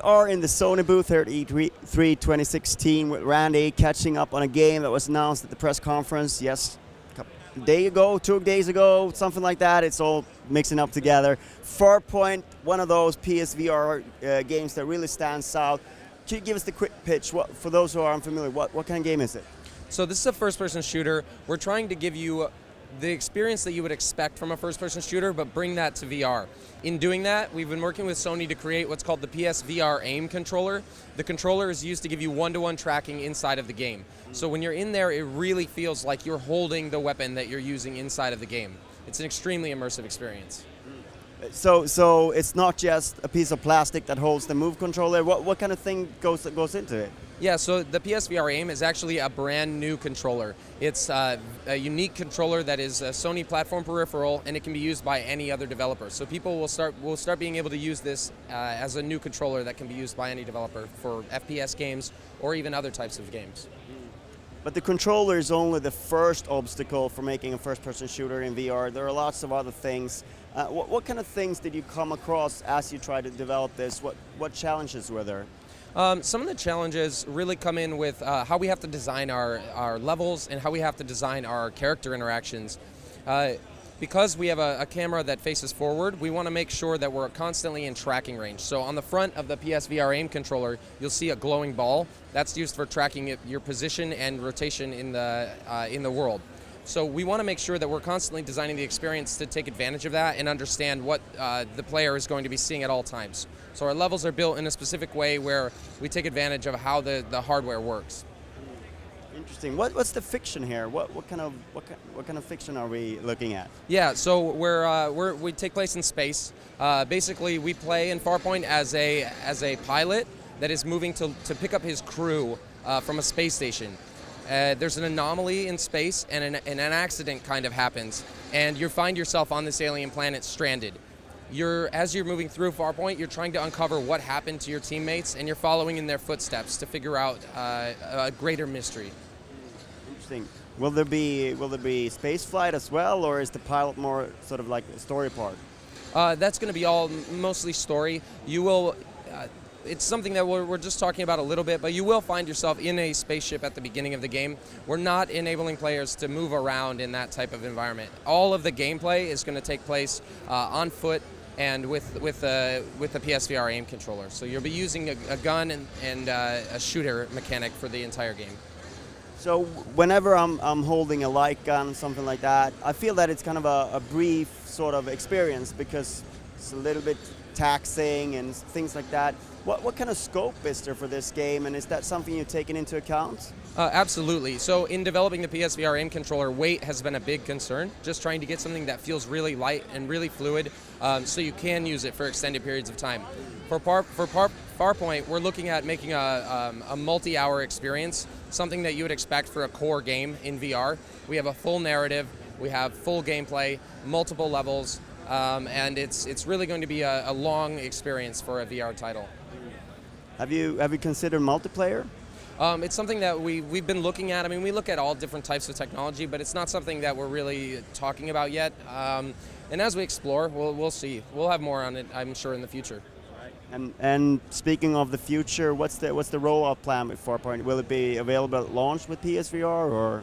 are in the Sony booth here at E3 2016 with Randy, catching up on a game that was announced at the press conference, yes, a day ago, 2 days ago, something like that. It's all mixing up together. Farpoint, one of those PSVR games that really stands out. Can you give us the quick pitch? For those who are unfamiliar, what kind of game is it? So this is a first-person shooter. We're trying to give you the experience that you would expect from a first-person shooter, but bring that to VR. In doing that, we've been working with Sony to create what's called the PSVR Aim Controller. The controller is used to give you one-to-one tracking inside of the game. So when you're in there, it really feels like you're holding the weapon that you're using inside of the game. It's an extremely immersive experience. So it's not just a piece of plastic that holds the Move controller. What kind of thing goes into it? Yeah, so the PSVR Aim is actually a brand new controller. It's a unique controller that is a Sony platform peripheral, and it can be used by any other developer. So people will start being able to use this as a new controller that can be used by any developer for FPS games or even other types of games. But the controller is only the first obstacle for making a first-person shooter in VR. There are lots of other things. What kind of things did you come across as you tried to develop this? What challenges were there? Some of the challenges really come in with how we have to design our levels and how we have to design our character interactions. Because we have a camera that faces forward, we want to make sure that we're constantly in tracking range. So on the front of the PSVR Aim controller, you'll see a glowing ball. That's used for tracking your position and rotation in the world. So we want to make sure that we're constantly designing the experience to take advantage of that and understand what the player is going to be seeing at all times. So our levels are built in a specific way where we take advantage of how the hardware works. Interesting. What's the fiction here? What kind of fiction are we looking at? Yeah, so we take place in space. Basically, we play in Farpoint as a pilot that is moving to pick up his crew from a space station. There's an anomaly in space, and an accident kind of happens, and you find yourself on this alien planet stranded. As you're moving through Farpoint, you're trying to uncover what happened to your teammates, and you're following in their footsteps to figure out a greater mystery. Interesting. Will there be space flight as well, or is the pilot more sort of like a story part? That's going to be all mostly story. You will. It's something that we're just talking about a little bit, but you will find yourself in a spaceship at the beginning of the game. We're not enabling players to move around in that type of environment. All of the gameplay is going to take place on foot and with the PSVR Aim controller. So you'll be using a gun and a shooter mechanic for the entire game. So whenever I'm holding a light gun, something like that, I feel that it's kind of a brief sort of experience because it's a little bit taxing and things like that. What kind of scope is there for this game, and is that something you've taken into account? Absolutely. So in developing the PSVR Aim controller, weight has been a big concern. Just trying to get something that feels really light and really fluid so you can use it for extended periods of time. For Farpoint, we're looking at making a multi-hour experience, something that you would expect for a core game in VR. We have a full narrative, we have full gameplay, multiple levels, and it's really going to be a long experience for a VR title. Have you considered multiplayer? It's something that we've been looking at. I mean, we look at all different types of technology, but it's not something that we're really talking about yet. And as we explore, we'll see. We'll have more on it, I'm sure, in the future. And speaking of the future, what's the rollout plan with Farpoint? Will it be available at launch with PSVR or?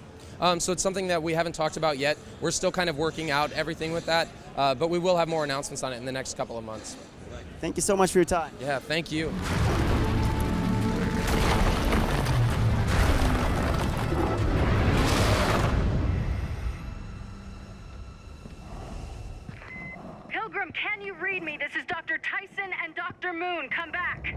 So it's something that we haven't talked about yet. We're still kind of working out everything with that, but we will have more announcements on it in the next couple of months. Thank you so much for your time. Yeah, thank you. Pilgrim, can you read me? This is Dr. Tyson and Dr. Moon. Come back.